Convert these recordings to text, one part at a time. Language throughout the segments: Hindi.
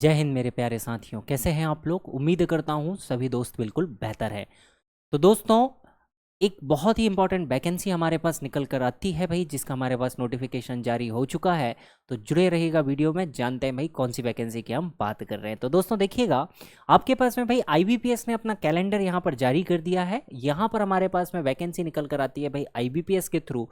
जय हिंद मेरे प्यारे साथियों, कैसे हैं आप लोग। उम्मीद करता हूँ सभी दोस्त बिल्कुल बेहतर है। तो दोस्तों, एक बहुत ही इंपॉर्टेंट वैकेंसी हमारे पास निकल कर आती है भाई, जिसका हमारे पास नोटिफिकेशन जारी हो चुका है। तो जुड़े रहिएगा वीडियो में, जानते हैं भाई कौन सी वैकेंसी की हम बात कर रहे हैं। तो दोस्तों देखिएगा, आपके पास में भाई आईबीपीएस ने अपना कैलेंडर यहाँ पर जारी कर दिया है। यहाँ पर हमारे पास में वैकेंसी निकल कर आती है भाई आईबीपीएस के थ्रू,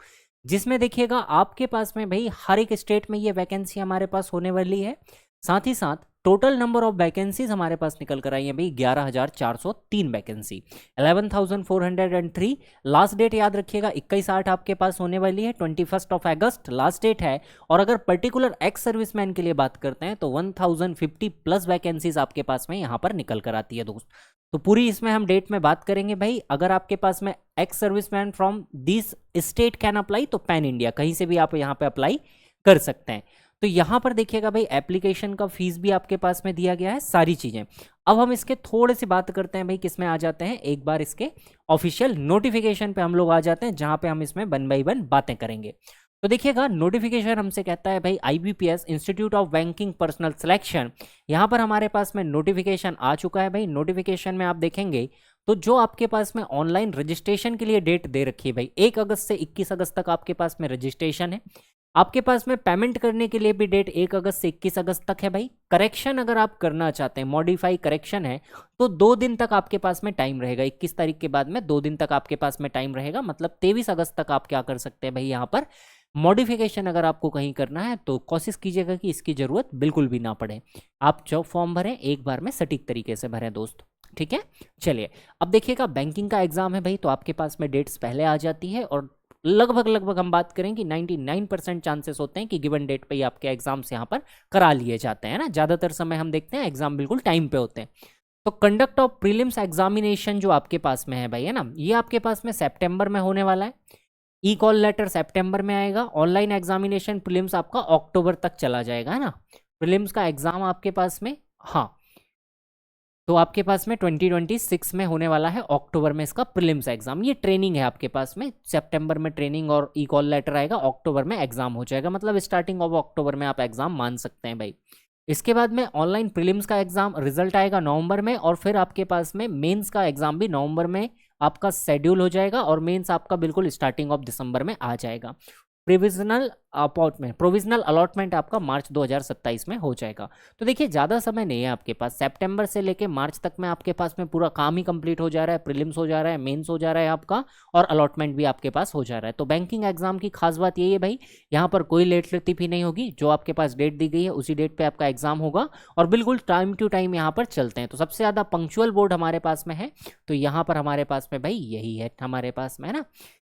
जिसमें देखिएगा आपके पास में भाई हर एक स्टेट में ये वैकेंसी हमारे पास होने वाली है। साथ ही साथ टोटल नंबर ऑफ वैकेंसीज हमारे पास निकल कर आई है भाई 11,403 वैकेंसी, 11,403। लास्ट डेट याद रखिएगा 21/8 आपके पास होने वाली है, 21 अगस्त लास्ट डेट है। और अगर पर्टिकुलर एक्स सर्विसमैन के लिए बात करते हैं तो 1050 प्लस वैकेंसीज आपके पास में यहाँ पर निकल कर आती है दोस्त। तो पूरी इसमें हम डेट में बात करेंगे भाई। अगर आपके पास में ex serviceman from this state can apply, तो पैन इंडिया कहीं से भी आप यहाँ पे अप्लाई कर सकते हैं। तो यहां पर देखिएगा भाई एप्लीकेशन का फीस भी आपके पास में दिया गया है, सारी चीजें। अब हम इसके थोड़े से बात करते हैं भाई, किस में आ जाते हैं, एक बार इसके ऑफिशियल नोटिफिकेशन पे हम लोग आ जाते हैं, जहां पे हम इसमें वन बाई वन बातें करेंगे। तो देखिएगा नोटिफिकेशन हमसे कहता है भाई IBPS institute of banking personal selection. यहां पर हमारे पास में नोटिफिकेशन आ चुका है भाई। नोटिफिकेशन में आप देखेंगे तो जो आपके पास में ऑनलाइन रजिस्ट्रेशन के लिए डेट दे रखी है भाई, 1 अगस्त से 21 अगस्त तक आपके पास में रजिस्ट्रेशन है। आपके पास में पेमेंट करने के लिए भी डेट 1 अगस्त से 21 अगस्त तक है भाई। करेक्शन अगर आप करना चाहते हैं, मॉडिफाई करेक्शन है, तो 2 दिन तक आपके पास में टाइम रहेगा। 21 तारीख के बाद में 2 दिन तक आपके पास में टाइम रहेगा, मतलब 23 अगस्त तक आप क्या कर सकते हैं भाई, यहाँ पर मॉडिफिकेशन अगर आपको कहीं करना है तो कोशिश कीजिएगा कि इसकी जरूरत बिल्कुल भी ना पड़े। आप जो फॉर्म भरें एक बार में सटीक तरीके से भरें दोस्त, ठीक है। चलिए अब देखिएगा, बैंकिंग का एग्जाम है भाई, तो आपके पास में डेट्स पहले आ जाती है, और लगभग लगभग हम बात करें कि 99% चांसेस होते हैं कि गिवन डेट पे ही आपके एग्जाम्स यहाँ पर करा लिए जाते हैं ना। ज़्यादातर समय हम देखते हैं एग्जाम बिल्कुल टाइम पे होते हैं। तो कंडक्ट ऑफ प्रीलिम्स एग्जामिनेशन जो आपके पास में है भाई, है ना, ये आपके पास में सितंबर में होने वाला है। ई कॉल लेटर सितंबर में आएगा। ऑनलाइन एग्जामिनेशन प्रीलिम्स आपका अक्टूबर तक चला जाएगा, है ना। प्रीलिम्स का एग्जाम आपके पास में, हाँ, तो आपके पास में 2026 में होने वाला है, अक्टूबर में इसका प्रीलिम्स एग्जाम। ये ट्रेनिंग है आपके पास में, सितंबर में ट्रेनिंग और ई कॉल लेटर आएगा, अक्टूबर में एग्जाम हो जाएगा, मतलब स्टार्टिंग ऑफ अक्टूबर में आप एग्जाम मान सकते हैं भाई। इसके बाद में ऑनलाइन प्रीलिम्स का एग्जाम रिजल्ट आएगा नवंबर में, और फिर आपके पास में मेंस का एग्जाम भी नवंबर में आपका शेड्यूल हो जाएगा, और मेंस आपका बिल्कुल स्टार्टिंग ऑफ दिसंबर में आ जाएगा। प्रोविजनल अलॉटमेंट आपका मार्च 2027 में हो जाएगा। तो देखिए ज़्यादा समय नहीं है आपके पास, सितंबर से लेके मार्च तक में आपके पास में पूरा काम ही कंप्लीट हो जा रहा है। प्रीलिम्स हो जा रहा है, मेंस हो जा रहा है आपका, और अलॉटमेंट भी आपके पास हो जा रहा है। तो बैंकिंग एग्जाम की खास बात यही है भाई, यहाँ पर कोई लेट लतीफी नहीं होगी। जो आपके पास डेट दी गई है उसी डेट पे आपका एग्जाम होगा, और बिल्कुल टाइम टू टाइम यहाँ पर चलते हैं। तो सबसे ज़्यादा पंक्चुअल बोर्ड हमारे पास में है, तो यहाँ पर हमारे पास में भाई यही है हमारे पास में, है ना।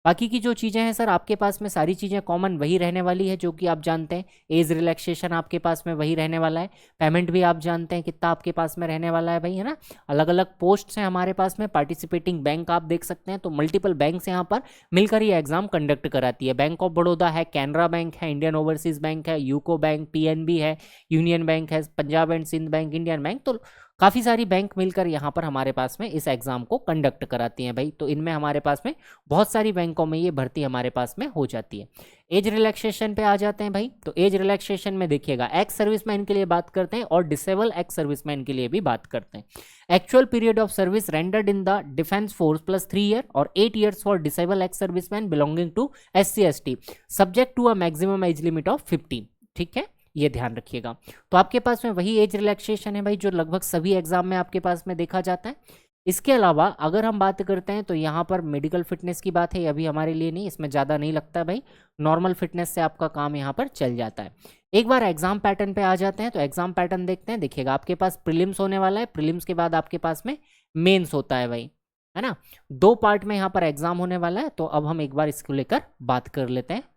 बाकी की जो चीज़ें हैं सर, आपके पास में सारी चीज़ें कॉमन वही रहने वाली है, जो कि आप जानते हैं। एज रिलैक्सेशन आपके पास में वही रहने वाला है। पेमेंट भी आप जानते हैं कितना आपके पास में रहने वाला है भाई, है ना। अलग अलग पोस्ट हैं हमारे पास में। पार्टिसिपेटिंग बैंक आप देख सकते हैं, तो मल्टीपल बैंक्स यहाँ पर मिलकर ये एग्जाम कंडक्ट कराती है। बैंक ऑफ बड़ौदा है, कैनरा बैंक है, इंडियन ओवरसीज बैंक है, यूको बैंक, पीएनबी है, यूनियन बैंक है, Punjab and Sind Bank, Indian Bank. तो काफ़ी सारी बैंक मिलकर यहाँ पर हमारे पास में इस एग्जाम को कंडक्ट कराती हैं भाई। तो इनमें हमारे पास में बहुत सारी बैंकों में ये भर्ती हमारे पास में हो जाती है। एज रिलैक्सेशन पे आ जाते हैं भाई। तो एज रिलैक्सेशन में देखिएगा, एक्स सर्विसमैन के लिए बात करते हैं और डिसेबल एक्स सर्विसमैन के लिए भी बात करते हैं। Actual period of service rendered in the defence force plus 3 year और 8 years for disable ex serviceman belonging to SC/ST, subject to a maximum age limit of 15। ठीक है, ये ध्यान रखिएगा। तो आपके पास में वही एज रिलैक्सेशन है भाई, जो लगभग सभी एग्जाम में आपके पास में देखा जाता है। इसके अलावा अगर हम बात करते हैं तो यहाँ पर मेडिकल फिटनेस की बात है, अभी हमारे लिए नहीं, इसमें ज़्यादा नहीं लगता है भाई। नॉर्मल फिटनेस से आपका काम यहाँ पर चल जाता है। एक बार एग्जाम पैटर्न पे आ जाते हैं, तो एग्जाम पैटर्न देखते हैं। देखिएगा आपके पास प्रीलिम्स होने वाला है, प्रीलिम्स के बाद आपके पास में मेंस होता है भाई, है ना। 2 पार्ट में यहाँ पर एग्जाम होने वाला है। तो अब हम एक बार इसको लेकर बात कर लेते हैं।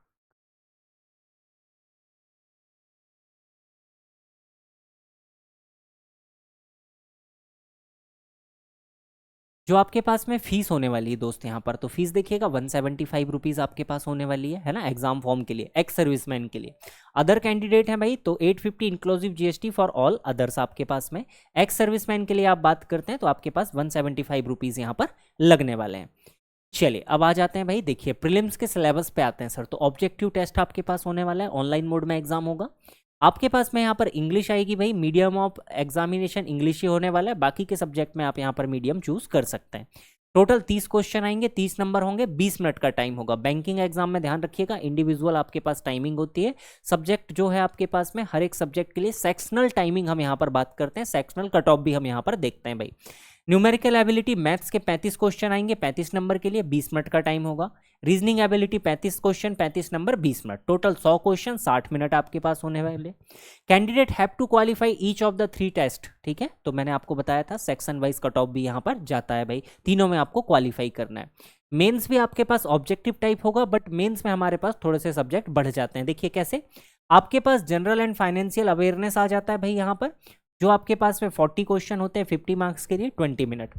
जो आपके पास में फीस होने वाली है दोस्त, यहाँ पर तो फीस देखिएगा 175 रुपीज़ आपके पास होने वाली है ना, एग्जाम फॉर्म के लिए, एक्स सर्विसमैन के लिए। अदर कैंडिडेट है भाई, तो 850 inclusive GST for all others आपके पास में। एक्स सर्विसमैन के लिए आप बात करते हैं तो आपके पास 175 रुपीज़ यहाँ पर लगने वाले हैं। चलिए अब आ जाते हैं भाई, देखिए प्रीलिम्स के सिलेबस पे आते हैं सर। तो ऑब्जेक्टिव टेस्ट आपके पास होने वाला है, ऑनलाइन मोड में एग्जाम होगा। आपके पास में यहाँ पर इंग्लिश आएगी भाई, मीडियम ऑफ एग्जामिनेशन इंग्लिश ही होने वाला है, बाकी के सब्जेक्ट में आप यहाँ पर मीडियम चूज कर सकते हैं। टोटल 30 क्वेश्चन आएंगे, 30 नंबर होंगे, 20 मिनट का टाइम होगा। बैंकिंग एग्जाम में ध्यान रखिएगा इंडिविजुअल आपके पास टाइमिंग होती है, सब्जेक्ट जो है आपके पास में हर एक सब्जेक्ट के लिए सेक्शनल टाइमिंग हम यहाँ पर बात करते हैं, सेक्शनल कट ऑफ भी हम यहाँ पर देखते हैं भाई। न्यूमेरिकल एबिलिटी मैथ्स के 35 क्वेश्चन आएंगे, 35 नंबर के लिए 20 मिनट का टाइम होगा। Reasoning ability 35 question, 35 number 20 minute, total 100 question 60 minute आपके पास होने वाले। Candidate have to qualify each of the 3 test, ठीक है, तो मैंने आपको बताया था सेक्शन वाइज कट ऑफ भी यहाँ पर जाता है भाई, तीनों में आपको क्वालिफाई करना है। मेंस भी आपके पास ऑब्जेक्टिव टाइप होगा, बट मेंस में हमारे पास थोड़े से सब्जेक्ट बढ़ जाते हैं। देखिए कैसे, आपके पास जनरल एंड फाइनेंशियल अवेयरनेस आ जाता है भाई यहाँ पर, जो आपके पास में 40 क्वेश्चन होते हैं 50 मार्क्स के लिए 20 मिनट।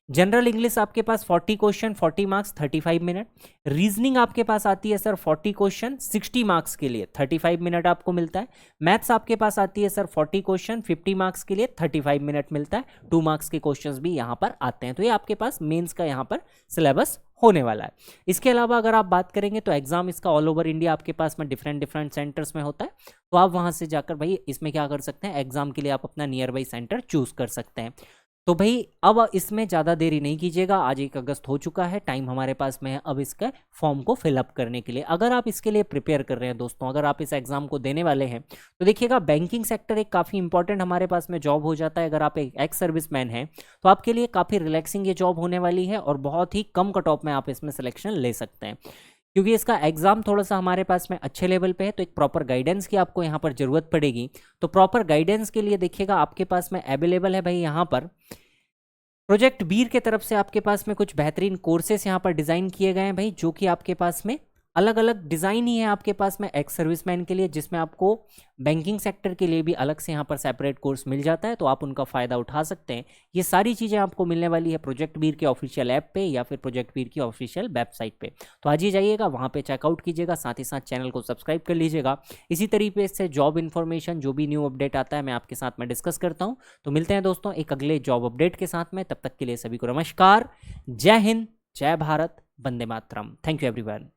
जनरल इंग्लिश आपके पास 40 क्वेश्चन 40 मार्क्स 35 मिनट। रीजनिंग आपके पास आती है सर 40 क्वेश्चन 60 मार्क्स के लिए 35 मिनट आपको मिलता है। मैथ्स आपके पास आती है सर 40 क्वेश्चन 50 मार्क्स के लिए 35 मिनट मिलता है। 2 मार्क्स के क्वेश्चंस भी यहाँ पर आते हैं। तो ये आपके पास मेंस का यहाँ पर सिलेबस होने वाला है। इसके अलावा अगर आप बात करेंगे तो एग्जाम इसका ऑल ओवर इंडिया आपके पास में डिफरेंट सेंटर्स में होता है, तो आप वहां से जाकर भाई इसमें क्या कर सकते हैं, एग्जाम के लिए आप अपना नियर बाई सेंटर चूज कर सकते हैं। तो भाई अब इसमें ज़्यादा देरी नहीं कीजिएगा, आज 1 अगस्त हो चुका है, टाइम हमारे पास में है अब इसका फॉर्म को फिलअप करने के लिए। अगर आप इसके लिए प्रिपेयर कर रहे हैं दोस्तों, अगर आप इस एग्जाम को देने वाले हैं तो देखिएगा बैंकिंग सेक्टर एक काफ़ी इंपॉर्टेंट हमारे पास में जॉब हो जाता है। अगर आप एक एक्स सर्विसमैन हैं तो आपके लिए काफ़ी रिलैक्सिंग ये जॉब होने वाली है और बहुत ही कम कट ऑफ में आप इसमें सिलेक्शन ले सकते हैं, क्योंकि इसका एग्जाम थोड़ा सा हमारे पास में अच्छे लेवल पे है। तो एक प्रॉपर गाइडेंस की आपको यहाँ पर ज़रूरत पड़ेगी। तो प्रॉपर गाइडेंस के लिए देखिएगा आपके पास में अवेलेबल है भाई यहाँ पर प्रोजेक्ट बीर के तरफ से आपके पास में कुछ बेहतरीन कोर्सेस यहाँ पर डिज़ाइन किए गए हैं भाई, जो कि आपके पास में अलग अलग डिज़ाइन ही है आपके पास में एक्स सर्विसमैन के लिए, जिसमें आपको बैंकिंग सेक्टर के लिए भी अलग से यहाँ पर सेपरेट कोर्स मिल जाता है, तो आप उनका फ़ायदा उठा सकते हैं। ये सारी चीज़ें आपको मिलने वाली है प्रोजेक्ट बीर के ऑफिशियल ऐप पे या फिर प्रोजेक्ट बीर की ऑफिशियल वेबसाइट पे। तो आज ही जाइएगा वहाँ पे चेकआउट कीजिएगा, साथ ही साथ चैनल को सब्सक्राइब कर लीजिएगा। इसी तरीके से जॉब इन्फॉर्मेशन जो भी न्यू अपडेट आता है मैं आपके साथ में डिस्कस करता हूँ। तो मिलते हैं दोस्तों एक अगले जॉब अपडेट के साथ में, तब तक के लिए सभी को नमस्कार, जय हिंद, जय भारत, वंदे मातरम। Thank you everyone.